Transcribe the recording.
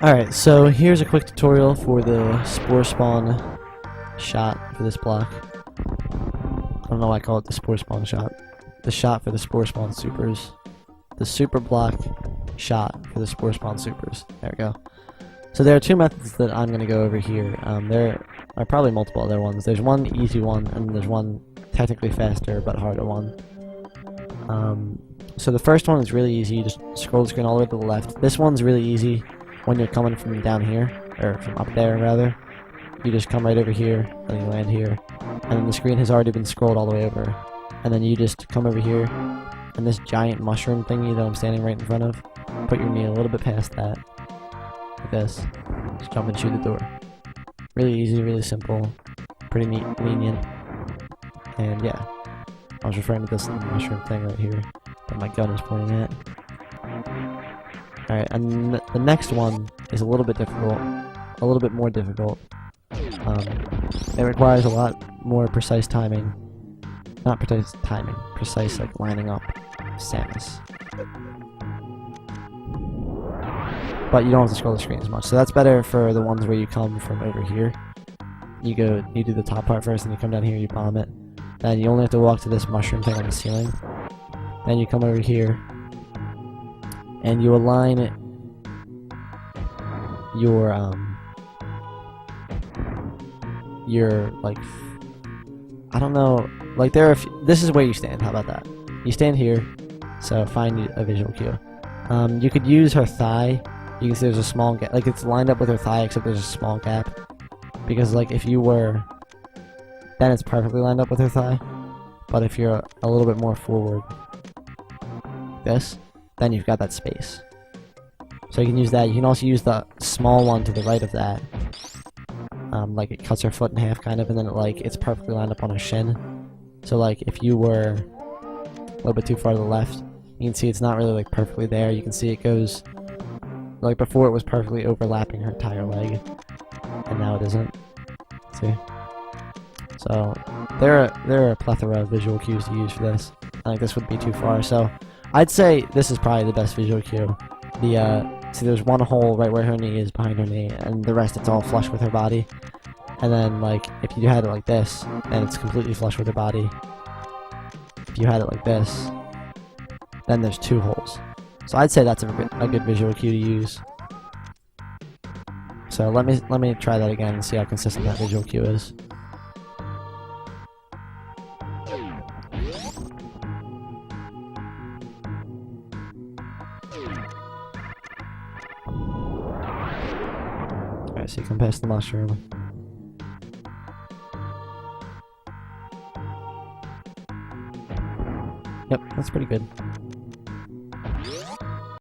Alright, so here's a quick tutorial for the spore spawn shot for this block. I don't know why I call it the spore spawn shot. The shot for the spore spawn supers. The super block shot for the spore spawn supers. There we go. So there are two methods that I'm going to go over here. There are probably multiple other ones. There's one easy one, and there's one technically faster but harder one. So the first one is really easy. You just scroll the screen all the way to the left. This one's really easy when you're coming from down here, or from up there rather. You just come right over here, and you land here. And then the screen has already been scrolled all the way over. And then you just come over here, and this giant mushroom thingy that I'm standing right in front of, put your knee a little bit past that. Like this. Just jump and shoot the door. Really easy, really simple, pretty neat, lenient. And yeah, I was referring to this mushroom thing right here that my gun is pointing at. Alright, and the next one is a little bit difficult, a little bit more difficult. It requires a lot more precise timing. Not precise timing, precise like lining up Samus. But you don't have to scroll the screen as much, so that's better for the ones where you come from over here. You do the top part first, and you come down here, you bomb it. Then you only have to walk to this mushroom thing on the ceiling. Then you come over here, and you align your like, I don't know, like there are this is where you stand. How about that? You stand here, so find a visual cue. You could use her thigh. You can see there's a small gap, like it's lined up with her thigh, except there's a small gap. Because like if you were, then it's perfectly lined up with her thigh. But if you're a little bit more forward, this, then you've got that space. So you can use that. You can also use the small one to the right of that. Like it cuts her foot in half kind of, and then it's perfectly lined up on her shin. So like if you were a little bit too far to the left, you can see it's not really like perfectly there. You can see it goes, like before it was perfectly overlapping her entire leg, and now it isn't. See? So there are a plethora of visual cues to use for this. I think this would be too far, so I'd say this is probably the best visual cue. See there's one hole right where her knee is, behind her knee, and the rest it's all flush with her body. And then like if you had it like this, then it's completely flush with her body. If you had it like this, then there's two holes. So I'd say that's a good visual cue to use. So let me try that again and see how consistent that visual cue is. Alright, so you come past the mushroom. Yep, that's pretty good.